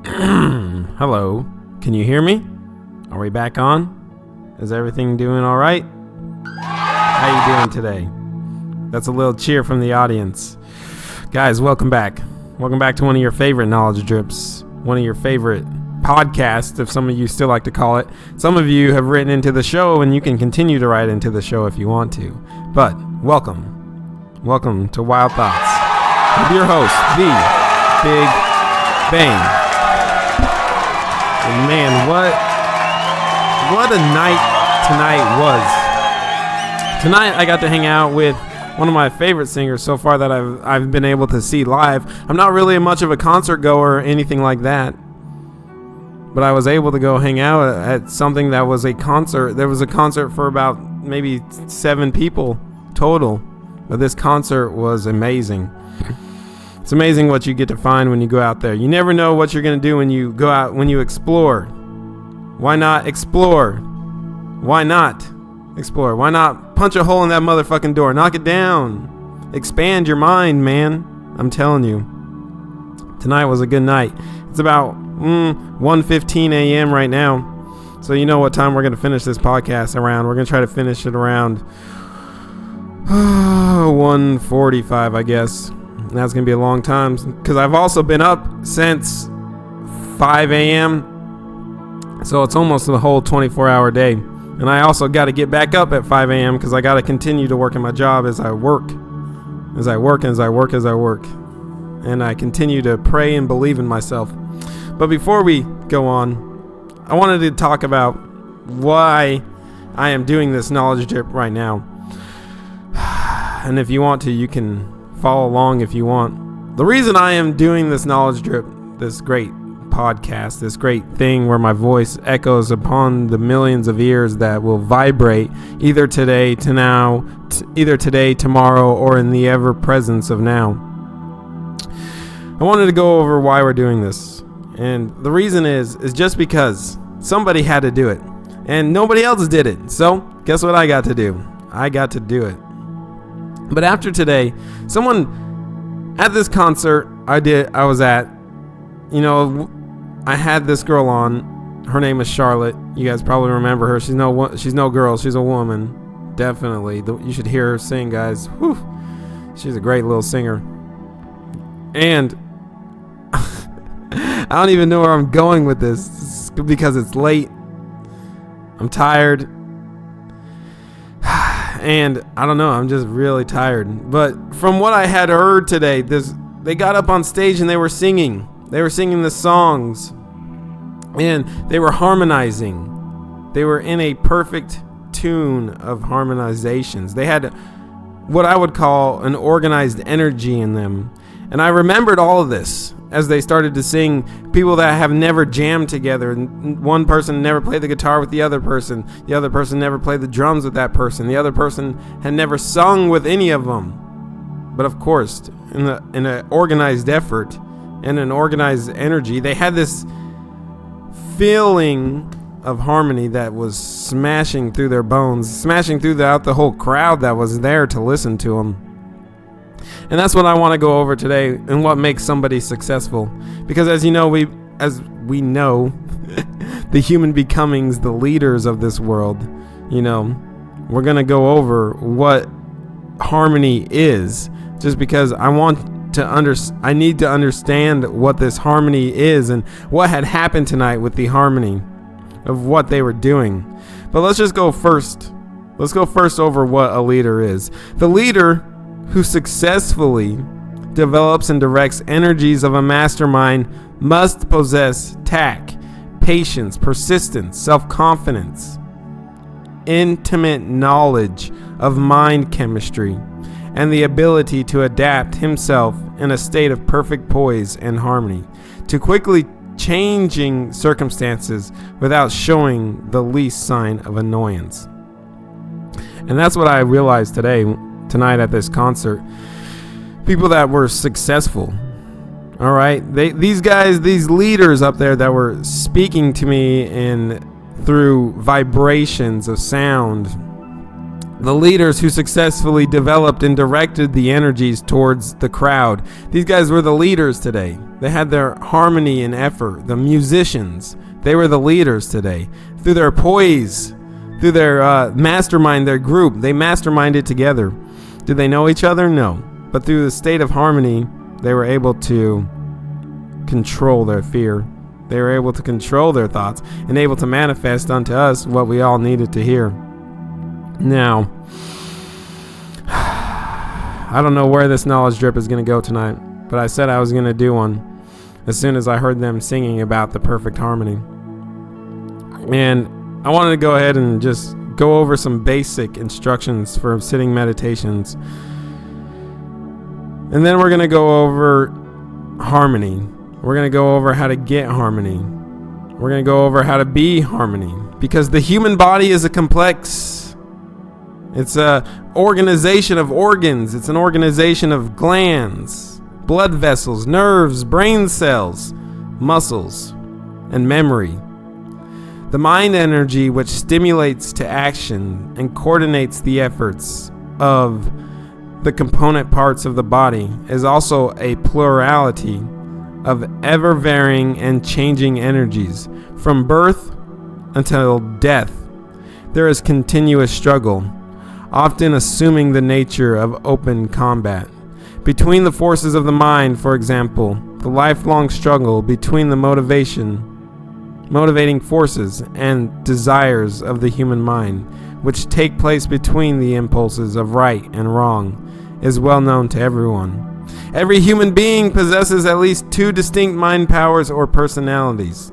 Hello, can you hear me? Are we back on? Is everything doing all right? How you doing today? That's a little cheer from the audience. Guys, welcome back. Welcome back to one of your favorite knowledge drips, one of your favorite podcasts, if some of you still like to call it. Some of you have written into the show, and you can continue to write into the show if you want to. But welcome to Wild Thoughts with your host, the Big Bang. And man, what a night tonight was. Tonight I got to hang out with one of my favorite singers so far that I've been able to see live. I'm not really much of a concert goer or anything like that, but I was able to go hang out at something that was a concert. There was a concert for about maybe 7 people total, but this concert was amazing. It's amazing what you get to find when you go out there. You never know what you're going to do when you go out, when you explore. Why not explore? Why not explore? Why not punch a hole in that motherfucking door? Knock it down. Expand your mind, man. I'm telling you. Tonight was a good night. It's about 1:15 a.m. right now. So you know what time we're going to finish this podcast around. We're going to try to finish it around 1:45, I guess. And that's going to be a long time because I've also been up since 5 a.m. So it's almost the whole 24-hour day. And I also got to get back up at 5 a.m. because I got to continue to work in my job as I work. And I continue to pray and believe in myself. But before we go on, I wanted to talk about why I am doing this knowledge drip right now. And if you want to, you can follow along if you want. The reason I am doing this knowledge drip, this great podcast, this great thing where my voice echoes upon the millions of ears that will vibrate either today, tomorrow, or in the ever presence of now. I wanted to go over why we're doing this. And the reason is just because somebody had to do it and nobody else did it. So guess what I got to do? I got to do it. But after today, someone at this concert I was at, you know, I had this girl on. Her name is Charlotte. You guys probably remember her. She's no girl. She's a woman. Definitely. You should hear her sing, guys. Whew. She's a great little singer. And I don't even know where I'm going with this because it's late. I'm tired. And I don't know, I'm just really tired. But from what I had heard today, they got up on stage and they were singing. They were singing the songs. And they were harmonizing. They were in a perfect tune of harmonizations. They had what I would call an organized energy in them. And I remembered all of this as they started to sing. People that have never jammed together. One person never played the guitar with the other person. The other person never played the drums with that person. The other person had never sung with any of them. But of course, in an organized effort and an organized energy, they had this feeling of harmony that was smashing through their bones, smashing throughout the whole crowd that was there to listen to them. And that's what I want to go over today and what makes somebody successful. Because as we know, the human becomings, the leaders of this world, you know, we're going to go over what harmony is, just because I need to understand what this harmony is and what had happened tonight with the harmony of what they were doing. But let's just go first. Let's go first over what a leader is. The leader who successfully develops and directs energies of a mastermind must possess tact, patience, persistence, self-confidence, intimate knowledge of mind chemistry, and the ability to adapt himself in a state of perfect poise and harmony to quickly changing circumstances without showing the least sign of annoyance. And that's what I realized tonight at this concert. People that were successful, all right, these guys, these leaders up there that were speaking to me through vibrations of sound, The leaders who successfully developed and directed the energies towards the crowd. These guys were the leaders today. They had their harmony and effort. The musicians, they were the leaders today. Through their poise, through their mastermind, their group, they masterminded together. Did they know each other? No. But through the state of harmony, they were able to control their fear. They were able to control their thoughts and able to manifest unto us what we all needed to hear. Now, I don't know where this knowledge drip is going to go tonight, but I said I was going to do one as soon as I heard them singing about the perfect harmony. And I wanted to go ahead and just go over some basic instructions for sitting meditations. And then we're going to go over harmony. We're going to go over how to get harmony. We're going to go over how to be harmony. Because the human body is a complex. It's an organization of organs. It's an organization of glands, blood vessels, nerves, brain cells, muscles, and memory. The mind energy, which stimulates to action and coordinates the efforts of the component parts of the body, is also a plurality of ever-varying and changing energies. From birth until death, there is continuous struggle, often assuming the nature of open combat. Between the forces of the mind, for example, the lifelong struggle between the motivating forces and desires of the human mind, which take place between the impulses of right and wrong, is well known to everyone. Every human being possesses at least 2 distinct mind powers or personalities,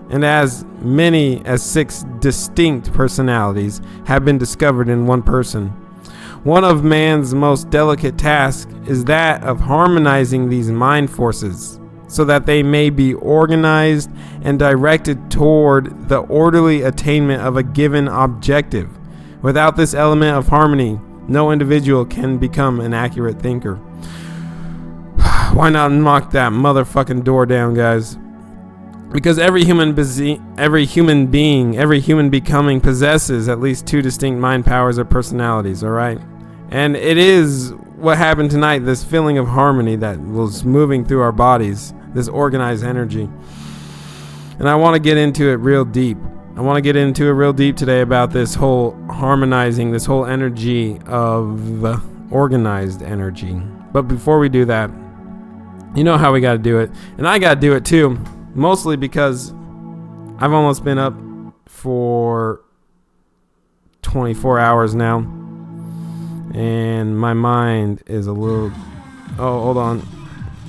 and as many as 6 distinct personalities have been discovered in one person. One of man's most delicate tasks is that of harmonizing these mind forces so that they may be organized and directed toward the orderly attainment of a given objective. Without this element of harmony, no individual can become an accurate thinker. Why not knock that motherfucking door down, guys? Because every human becoming possesses at least 2 distinct mind powers or personalities, alright? And it is what happened tonight, this feeling of harmony that was moving through our bodies, this organized energy. And I want to get into it real deep. Today about this whole harmonizing, this whole energy of organized energy. But before we do that, you know how we got to do it. And I got to do it too. Mostly because I've almost been up for 24 hours now. And my mind is a little... Oh, hold on.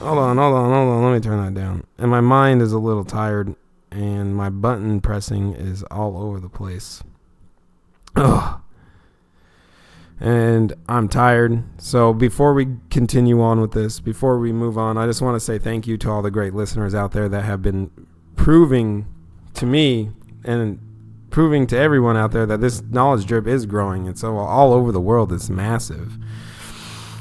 Let me turn that down. And my mind is a little tired. And my button pressing is all over the place. Ugh. And I'm tired. So before we continue on with this, before we move on, I just want to say thank you to all the great listeners out there that have been proving to me and proving to everyone out there that this knowledge drip is growing. And so all over the world, it's massive.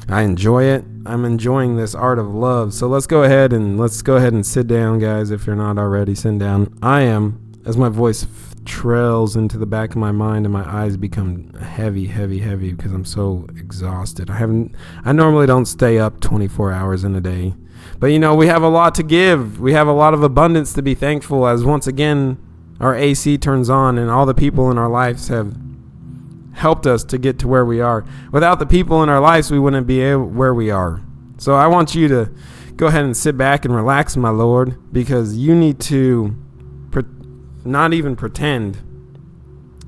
I enjoy it. I'm enjoying this art of love. So let's go ahead and sit down, guys. If you're not already, sit down. I am, as my voice trails into the back of my mind and my eyes become heavy because I'm so exhausted. I normally don't stay up 24 hours in a day, but we have a lot to give. We have a lot of abundance to be thankful as once again our AC turns on and all the people in our lives have helped us to get to where we are. Without the people in our lives, we wouldn't be where we are. So I want you to go ahead and sit back and relax, my Lord, because you need to not even pretend.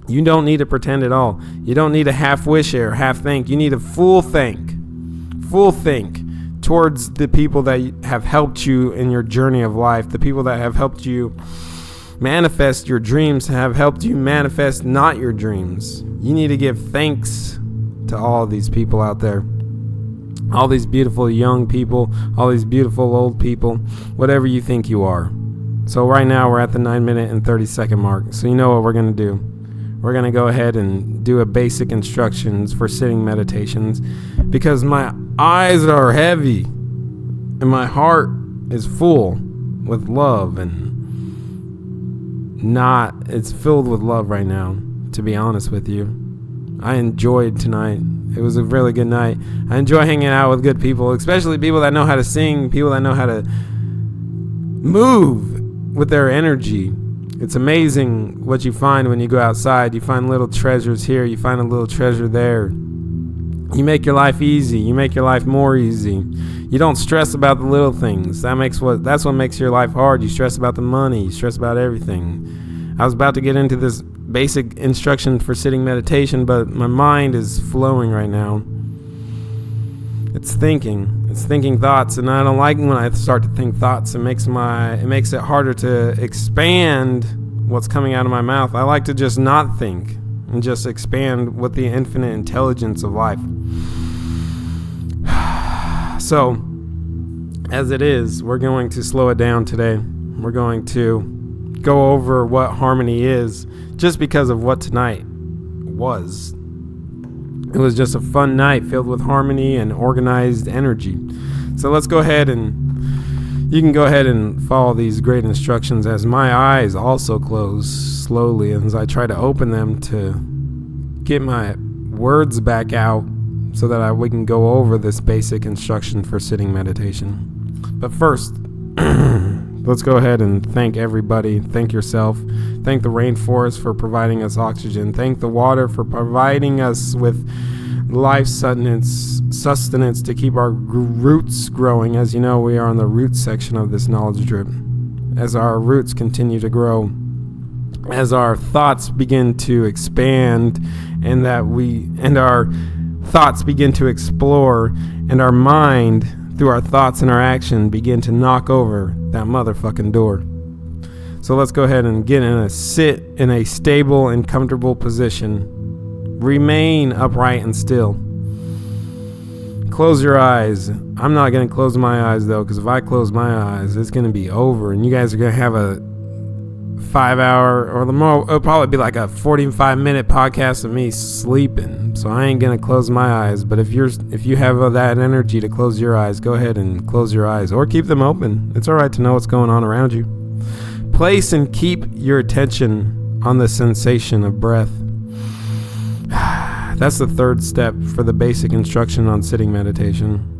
You don't need to pretend at all. You don't need a half wish or half think. You need a full think towards the people that have helped you in your journey of life, the people that have helped you manifest your dreams, have helped you manifest not your dreams. You need to give thanks to all these people out there, all these beautiful young people, all these beautiful old people, whatever you think you are. So right now we're at the 9-minute and 30-second mark. So you know what we're going to do. We're going to go ahead and do a basic instructions for sitting meditations because my eyes are heavy and my heart is full with love it's filled with love right now, to be honest with you. I enjoyed tonight. It was a really good night. I enjoy hanging out with good people, especially people that know how to sing, people that know how to move with their energy. It's amazing what you find when you go outside. You find little treasures here, you find a little treasure there. You make your life easy. You make your life more easy. You don't stress about the little things. That's what makes your life hard. You stress about the money. You stress about everything. I was about to get into this basic instruction for sitting meditation, but my mind is flowing right now. It's thinking thoughts, and I don't like when I start to think thoughts. It makes it harder to expand what's coming out of my mouth. I like to just not think and just expand with the infinite intelligence of life. So, as it is, we're going to slow it down today. We're going to go over what harmony is, just because of what tonight was. It was just a fun night filled with harmony and organized energy. So let's go ahead and you can go ahead and follow these great instructions as my eyes also close slowly as I try to open them to get my words back out so that we can go over this basic instruction for sitting meditation. But first, let's go ahead and thank everybody. Thank yourself. Thank the rainforest for providing us oxygen. Thank the water for providing us with life sustenance to keep our roots growing. As you know, we are on the roots section of this knowledge drip. As our roots continue to grow, as our thoughts begin to expand, and our thoughts begin to explore, and our mind, through our thoughts and our action, begin to knock over that motherfucking door. So let's go ahead and sit in a stable and comfortable position. Remain upright and still. Close your eyes. I'm not going to close my eyes though, because if I close my eyes, it's going to be over, and you guys are going to have a 5-hour or the more. It'll probably be like a 45-minute podcast of me sleeping. So I ain't going to close my eyes. But if you have that energy to close your eyes, go ahead and close your eyes or keep them open. It's all right to know what's going on around you. Place and keep your attention on the sensation of breath. That's the third step for the basic instruction on sitting meditation.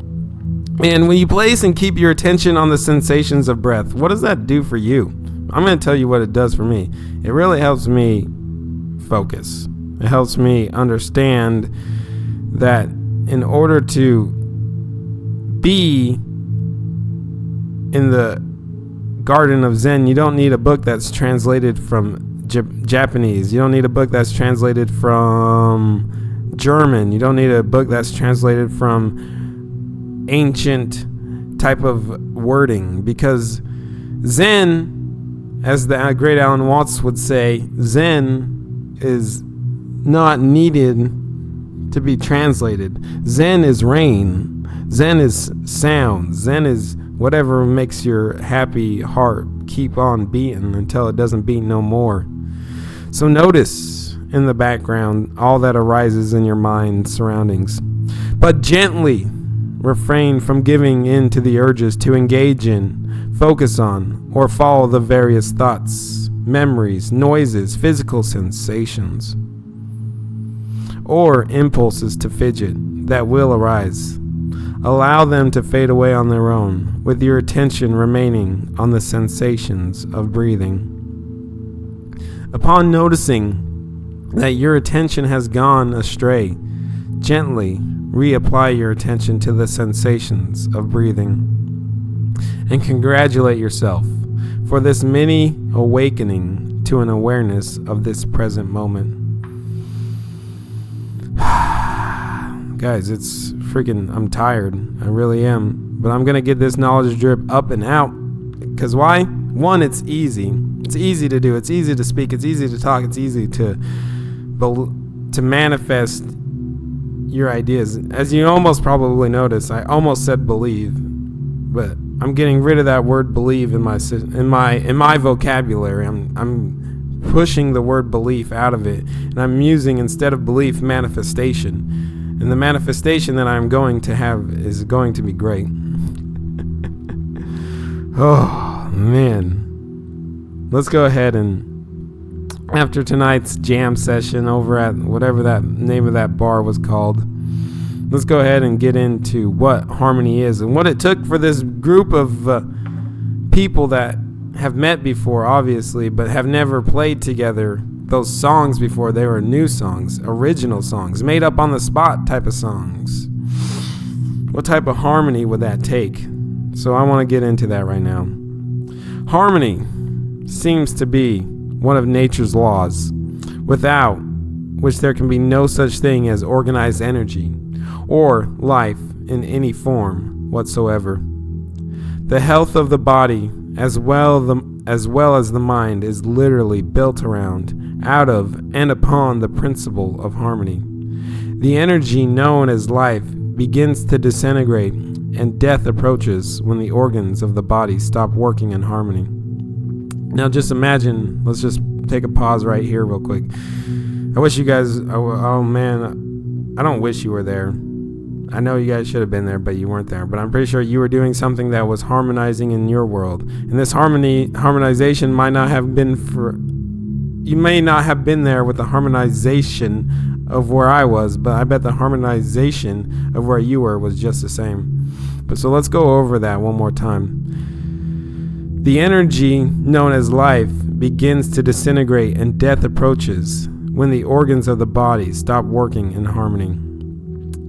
And when you place and keep your attention on the sensations of breath, what does that do for you? I'm going to tell you what it does for me. It really helps me focus. It helps me understand that in order to be in the Garden of Zen, you don't need a book that's translated from Japanese. You don't need a book that's translated from German. You don't need a book that's translated from ancient type of wording, because Zen, as the great Alan Watts would say, Zen is not needed to be translated. Zen is rain. Zen is sound. Zen is whatever makes your happy heart keep on beating until it doesn't beat no more. So notice in the background all that arises in your mind surroundings, but gently refrain from giving in to the urges to engage in, focus on, or follow the various thoughts, memories, noises, physical sensations, or impulses to fidget that will arise. Allow them to fade away on their own, with your attention remaining on the sensations of breathing. Upon noticing that your attention has gone astray, gently reapply your attention to the sensations of breathing. And congratulate yourself for this mini awakening to an awareness of this present moment. Guys, it's freaking, I'm tired. I really am. But I'm going to get this knowledge drip up and out. Because why? One, it's easy. It's easy to do. It's easy to speak. It's easy to talk. It's easy to manifest your ideas. As you almost probably noticed, I almost said believe. But I'm getting rid of that word believe in my vocabulary. I'm pushing the word belief out of it. And I'm using, instead of belief, manifestation. And the manifestation that I'm going to have is going to be great. Oh, man. Let's go ahead and after tonight's jam session over at whatever that name of that bar was called, let's go ahead and get into what harmony is and what it took for this group of people that have met before, obviously, but have never played together those songs before. They were new songs, original songs, made up on the spot type of songs. What type of harmony would that take? So I want to get into that right now. Harmony seems to be one of nature's laws, without which there can be no such thing as organized energy or life in any form whatsoever. The health of the body, as well as the mind, is literally built around, out of, and upon the principle of harmony. The energy known as life begins to disintegrate, and death approaches when the organs of the body stop working in harmony. Now just imagine, let's just take a pause right here real quick. I wish you guys, oh man, I don't wish you were there. I know you guys should have been there, but you weren't there. But I'm pretty sure you were doing something that was harmonizing in your world. And this harmonization might not have been you may not have been there with the harmonization of where I was, but I bet the harmonization of where you were was just the same. But so let's go over that one more time. The energy known as life begins to disintegrate and death approaches when the organs of the body stop working in harmony.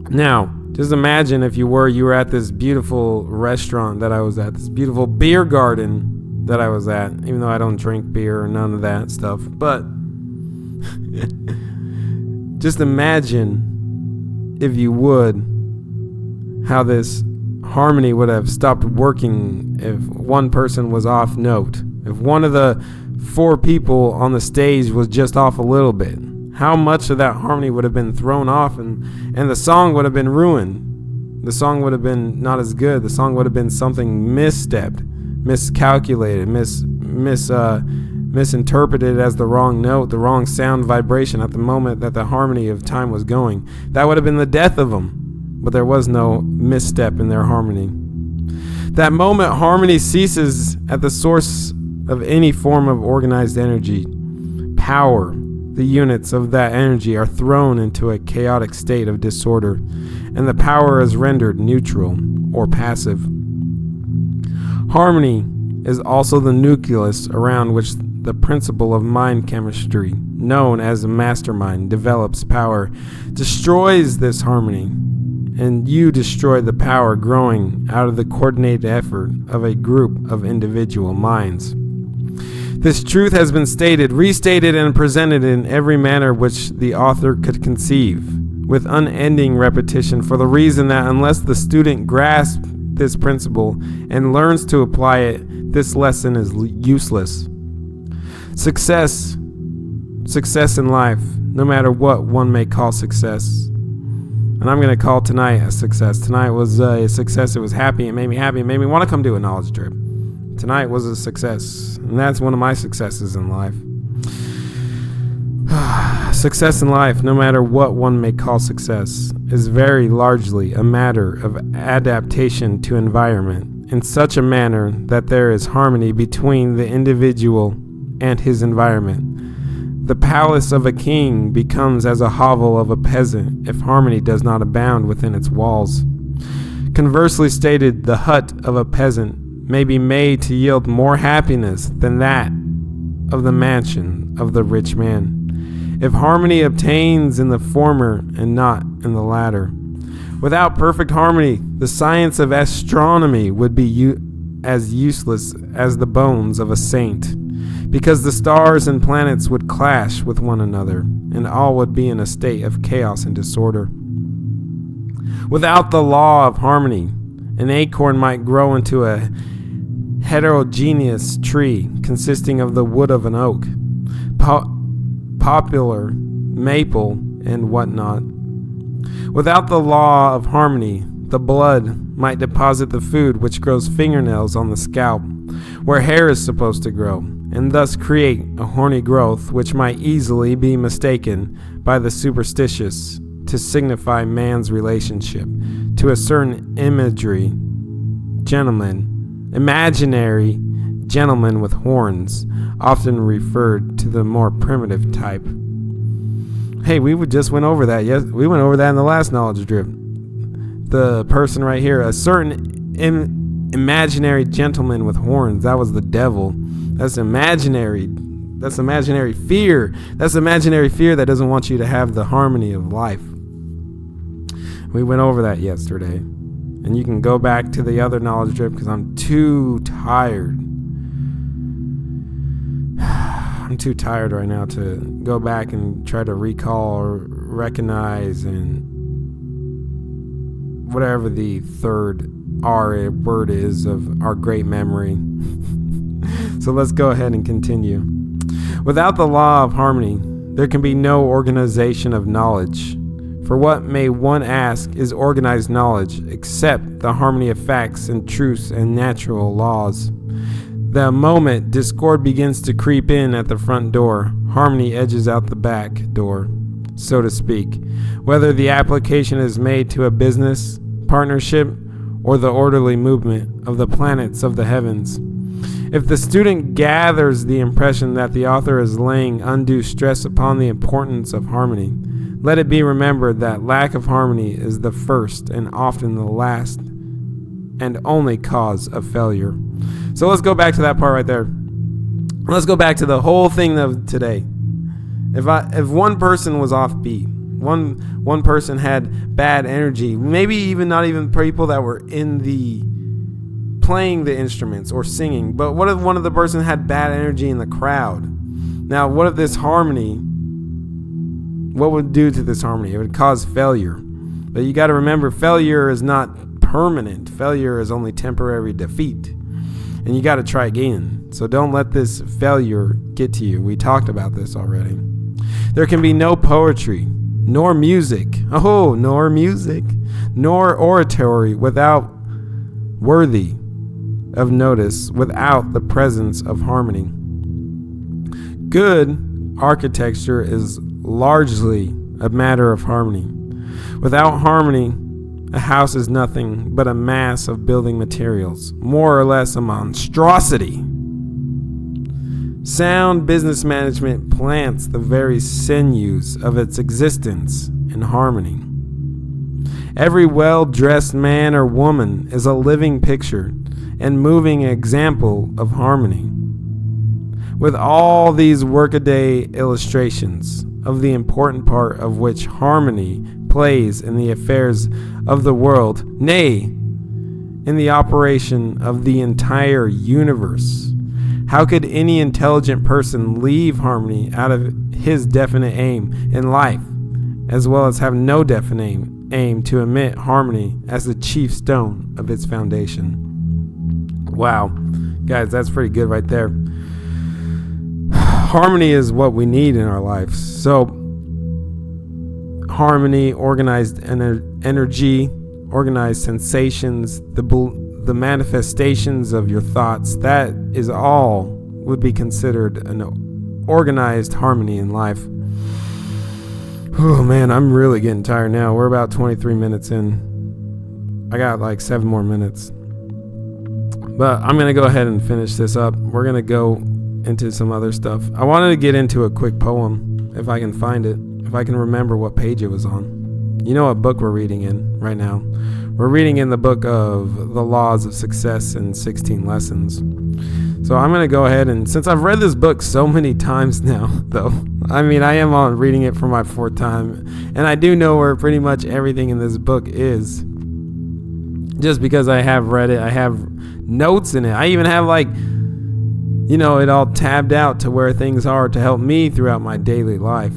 Now, just imagine if you were at this beautiful restaurant that I was at, this beautiful beer garden that I was at, even though I don't drink beer or none of that stuff. But just imagine, if you would, how this harmony would have stopped working if one person was off note. If one of the 4 people on the stage was just off a little bit. How much of that harmony would have been thrown off, and the song would have been ruined. The song would have been not as good. The song would have been something misstepped, miscalculated, misinterpreted as the wrong note, the wrong sound vibration at the moment that the harmony of time was going. That would have been the death of them, but there was no misstep in their harmony. That moment, harmony ceases at the source of any form of organized energy. Power. The units of that energy are thrown into a chaotic state of disorder, and the power is rendered neutral or passive. Harmony is also the nucleus around which the principle of mind chemistry, known as the mastermind, develops power, destroys this harmony, and you destroy the power growing out of the coordinated effort of a group of individual minds. This truth has been stated, restated, and presented in every manner which the author could conceive, with unending repetition, for the reason that unless the student grasps this principle and learns to apply it, this lesson is useless. Success in life, no matter what one may call success. And I'm going to call tonight a success. Tonight was a success. It was happy. It made me happy. It made me want to come do a knowledge trip. Tonight was a success, and that's one of my successes in life. Success in life, no matter what one may call success, is very largely a matter of adaptation to environment in such a manner that there is harmony between the individual and his environment. The palace of a king becomes as a hovel of a peasant if harmony does not abound within its walls. Conversely stated, the hut of a peasant may be made to yield more happiness than that of the mansion of the rich man, if harmony obtains in the former and not in the latter. Without perfect harmony, the science of astronomy would be as useless as the bones of a saint, because the stars and planets would clash with one another, and all would be in a state of chaos and disorder. Without the law of harmony, an acorn might grow into a heterogeneous tree consisting of the wood of an oak, poplar, maple, and whatnot. Without the law of harmony, the blood might deposit the food which grows fingernails on the scalp, where hair is supposed to grow, and thus create a horny growth which might easily be mistaken by the superstitious to signify man's relationship to a certain imaginary gentlemen with horns, often referred to the more primitive type. Hey, just went over that. Yes, we went over that in the last knowledge drip. The person right here, a certain imaginary gentleman with horns, that was the devil. That's imaginary. That's imaginary fear. That's imaginary fear that doesn't want you to have the harmony of life. We went over that yesterday. And you can go back to the other knowledge drip because I'm too tired. I'm too tired right now to go back and try to recall or recognize and whatever the third R word is of our great memory. So let's go ahead and continue. Without the law of harmony, there can be no organization of knowledge. For what may one ask is organized knowledge, except the harmony of facts and truths and natural laws. The moment discord begins to creep in at the front door, harmony edges out the back door, so to speak, whether the application is made to a business, partnership, or the orderly movement of the planets of the heavens. If the student gathers the impression that the author is laying undue stress upon the importance of harmony, let it be remembered that lack of harmony is the first and often the last and only cause of failure. So let's go back to that part right there. Let's go back to the whole thing of today. If one person was offbeat, one person had bad energy, maybe even not even people that were in the playing the instruments or singing, but what if one of the person had bad energy in the crowd? Now, what if this harmony, what would it do to this harmony? It would cause failure. But you got to remember, failure is not permanent. Failure is only temporary defeat. And you got to try again. So don't let this failure get to you. We talked about this already. There can be no poetry, nor music, nor oratory without worthy of notice, without the presence of harmony. Good architecture is largely a matter of harmony. Without harmony, a house is nothing but a mass of building materials, more or less a monstrosity. Sound business management plants the very sinews of its existence in harmony. Every well-dressed man or woman is a living picture and moving example of harmony. With all these workaday illustrations of the important part of which harmony plays in the affairs of the world, nay, in the operation of the entire universe, how could any intelligent person leave harmony out of his definite aim in life, as well as have no definite aim to omit harmony as the chief stone of its foundation? Wow, guys, that's pretty good right there. Harmony is what we need in our lives. So, harmony, organized energy, organized sensations, the manifestations of your thoughts, that is all would be considered an organized harmony in life. Oh man, I'm really getting tired now. We're about 23 minutes in. I got like 7 more minutes. But I'm going to go ahead and finish this up. We're going to go into some other stuff. I wanted to get into a quick poem, if I can find it, if I can remember what page it was on. You know what book we're reading in right now? We're reading in the book of The Laws of Success in 16 Lessons. So I'm going to go ahead and, since I've read this book so many times now, though, I mean, I am on reading it for my 4th time, and I do know where pretty much everything in this book is. Just because I have read it, I have notes in it. I even have it all tabbed out to where things are to help me throughout my daily life.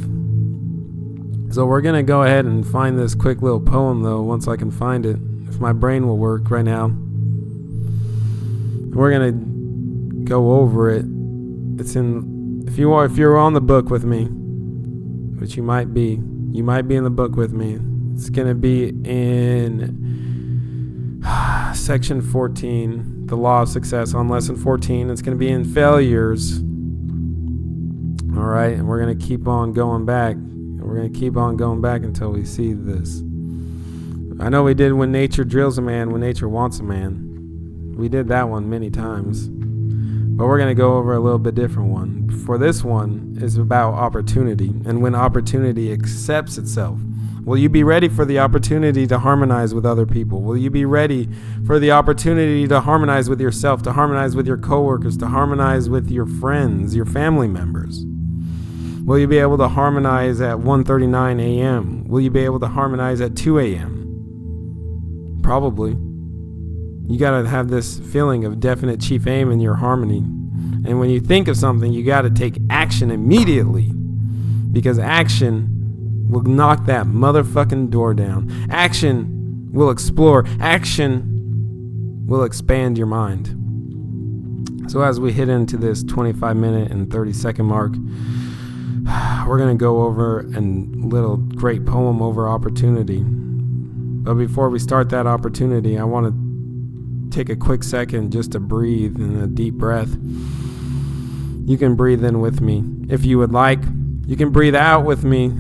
So we're going to go ahead and find this quick little poem, though, once I can find it, if my brain will work right now. We're going to go over it. It's in, if you're on the book with me, which you might be in the book with me. It's going to be in section 14, the law of success, on lesson 14. It's going to be in failures. All right, and we're going to keep on going back. We're going to keep on going back until we see this. I know we did when nature drills a man, when nature wants a man. We did that one many times. But we're going to go over a little bit different one. For this one is about opportunity, and when opportunity accepts itself. Will you be ready for the opportunity to harmonize with other people? Will you be ready for the opportunity to harmonize with yourself, to harmonize with your coworkers, to harmonize with your friends, your family members? Will you be able to harmonize at 1:39 a.m.? Will you be able to harmonize at 2 a.m.? Probably. You got to have this feeling of definite chief aim in your harmony. And when you think of something, you got to take action immediately, because action will knock that motherfucking door down. Action will explore. Action will expand your mind. So as we hit into this 25-minute and 30-second mark, we're going to go over a little great poem over opportunity. But before we start that opportunity, I want to take a quick second just to breathe in a deep breath. You can breathe in with me if you would like. You can breathe out with me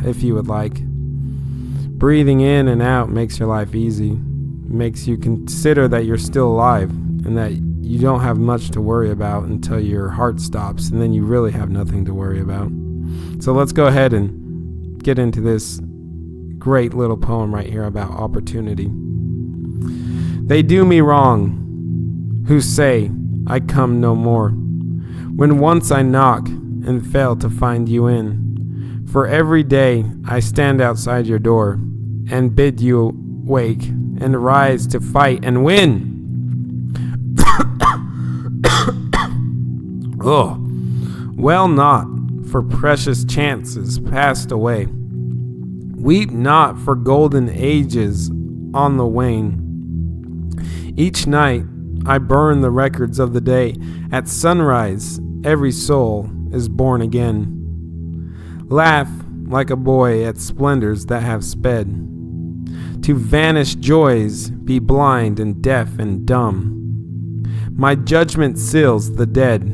if you would like. Breathing in and out makes your life easy, makes you consider that you're still alive and that you don't have much to worry about until your heart stops, and then you really have nothing to worry about. So let's go ahead and get into this great little poem right here about opportunity. They do me wrong who say I come no more, when once I knock and fail to find you in. For every day I stand outside your door and bid you wake and rise to fight and win. Oh, well not for precious chances passed away. Weep not for golden ages on the wane. Each night I burn the records of the day. At sunrise every soul is born again. Laugh like a boy at splendors that have sped. To vanished joys be blind and deaf and dumb. My judgment seals the dead,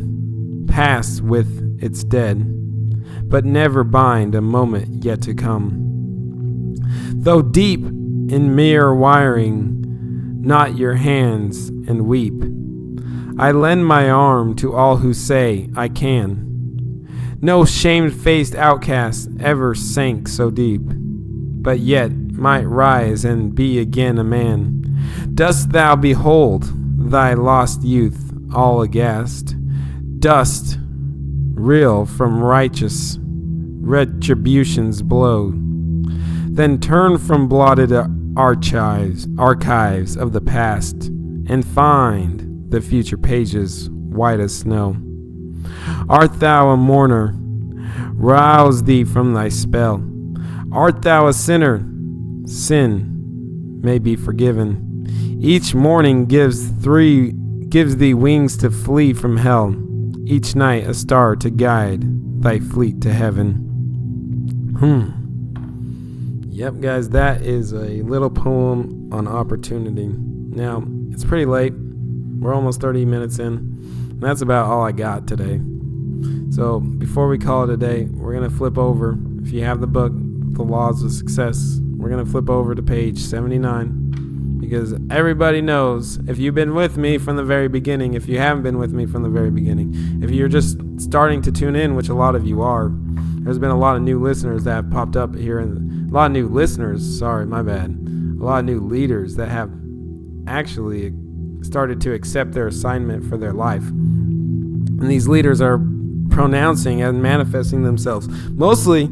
pass with its dead, but never bind a moment yet to come. Though deep in mere wiring, not your hands and weep. I lend my arm to all who say I can. No shame-faced outcast ever sank so deep, but yet might rise and be again a man. Dost thou behold thy lost youth all aghast? Dust reel from righteous retribution's blow? Then turn from blotted archives of the past and find the future pages white as snow. Art thou a mourner? Rouse thee from thy spell. Art thou a sinner? Sin may be forgiven. Each morning gives thee wings to flee from hell. Each night a star to guide thy fleet to heaven. Yep, guys, that is a little poem on opportunity. Now, it's pretty late. We're almost 30 minutes in. And that's about all I got today. So before we call it a day, we're going to flip over. If you have the book, The Laws of Success, we're going to flip over to page 79. Because everybody knows, if you've been with me from the very beginning, if you haven't been with me from the very beginning, if you're just starting to tune in, which a lot of you are, there's been a lot of new listeners that have popped up here, and a lot of new listeners, sorry, my bad, a lot of new leaders that have actually started to accept their assignment for their life. And these leaders are pronouncing and manifesting themselves. Mostly,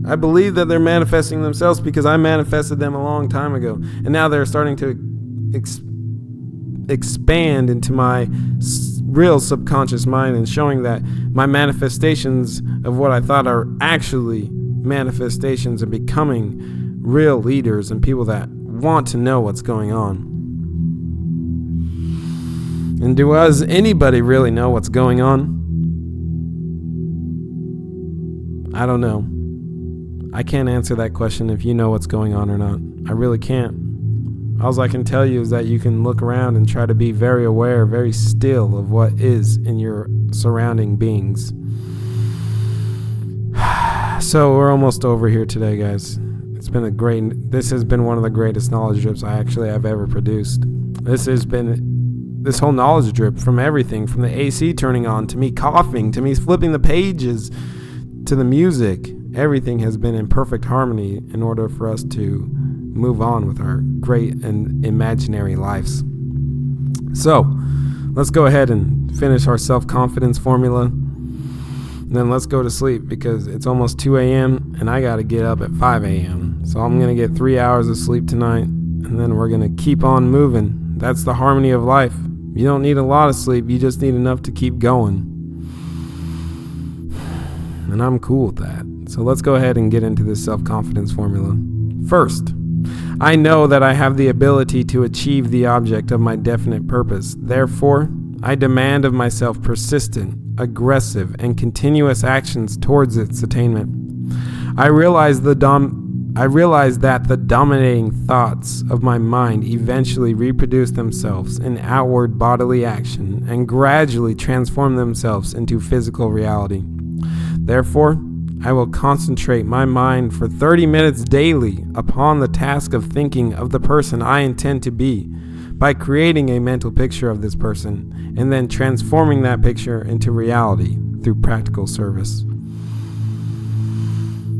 I believe that they're manifesting themselves because I manifested them a long time ago. And now they're starting to expand into my real subconscious mind and showing that my manifestations of what I thought are actually manifestations are becoming real leaders and people that want to know what's going on. And does anybody really know what's going on? I don't know. I can't answer that question if you know what's going on or not. I really can't. All I can tell you is that you can look around and try to be very aware, very still of what is in your surrounding beings. So we're almost over here today, guys. This has been one of the greatest knowledge drips I actually have ever produced. This has been this whole knowledge drip, from everything, from the AC turning on, to me coughing, to me flipping the pages, to the music, everything has been in perfect harmony in order for us to move on with our great and imaginary lives. So, let's go ahead and finish our self-confidence formula. And then let's go to sleep, because it's almost 2 a.m. and I got to get up at 5 a.m. So I'm going to get 3 hours of sleep tonight, and then we're going to keep on moving. That's the harmony of life. You don't need a lot of sleep. You just need enough to keep going. And I'm cool with that. So let's go ahead and get into this self-confidence formula. First, I know that I have the ability to achieve the object of my definite purpose. Therefore, I demand of myself persistent, aggressive, and continuous actions towards its attainment. I realize that the dominating thoughts of my mind eventually reproduce themselves in outward bodily action and gradually transform themselves into physical reality. Therefore, I will concentrate my mind for 30 minutes daily upon the task of thinking of the person I intend to be, by creating a mental picture of this person and then transforming that picture into reality through practical service.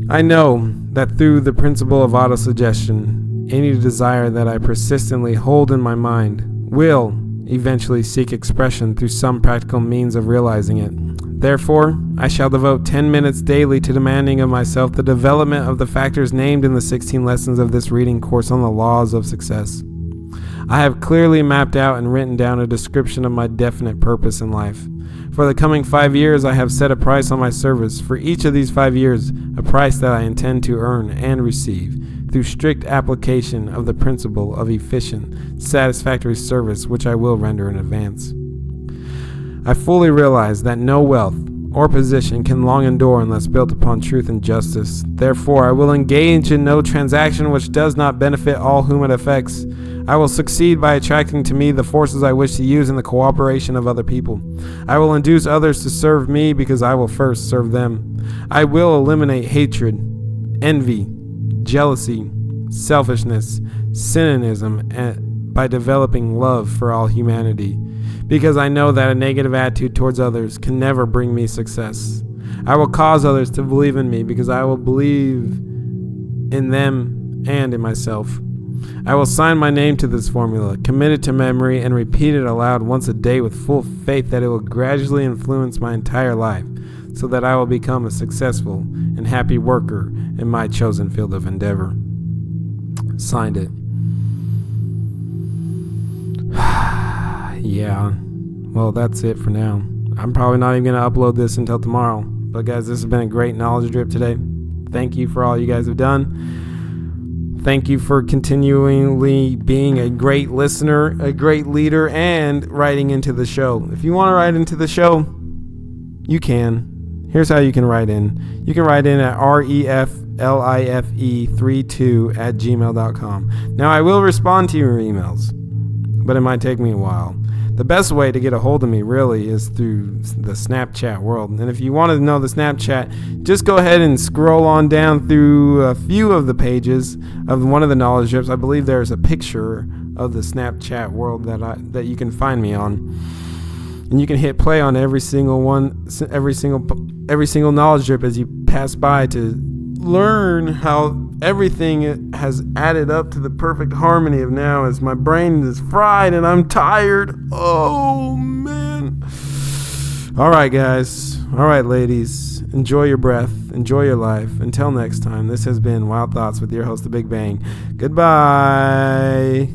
I know that through the principle of autosuggestion, any desire that I persistently hold in my mind will eventually seek expression through some practical means of realizing it. Therefore, I shall devote 10 minutes daily to demanding of myself the development of the factors named in the 16 lessons of this reading course on the laws of success. I have clearly mapped out and written down a description of my definite purpose in life. For the coming 5 years, I have set a price on my service. For each of these 5 years, a price that I intend to earn and receive through strict application of the principle of efficient, satisfactory service, which I will render in advance. I fully realize that no wealth or position can long endure unless built upon truth and justice. Therefore, I will engage in no transaction which does not benefit all whom it affects. I will succeed by attracting to me the forces I wish to use in the cooperation of other people. I will induce others to serve me because I will first serve them. I will eliminate hatred, envy, jealousy, selfishness, cynicism, by developing love for all humanity, because I know that a negative attitude towards others can never bring me success. I will cause others to believe in me because I will believe in them and in myself. I will sign my name to this formula, commit it to memory, and repeat it aloud once a day with full faith that it will gradually influence my entire life, so that I will become a successful and happy worker in my chosen field of endeavor. Signed it. Yeah, well, that's it for now. I'm probably not even going to upload this until tomorrow. But guys, this has been a great knowledge drip today. Thank you for all you guys have done. Thank you for continually being a great listener, a great leader, and writing into the show. If you want to write into the show, you can. Here's how you can write in. You can write in at reflife32@gmail.com. Now, I will respond to your emails, but it might take me a while. The best way to get a hold of me really is through the Snapchat world. And if you want to know the Snapchat, just go ahead and scroll on down through a few of the pages of one of the knowledge drips. I believe there's a picture of the Snapchat world that you can find me on. And you can hit play on every single knowledge drip as you pass by to learn how everything has added up to the perfect harmony of now, as my brain is fried and I'm tired. Oh, man. All right, guys. All right, ladies. Enjoy your breath. Enjoy your life. Until next time, this has been Wild Thoughts with your host, The Big Bang. Goodbye.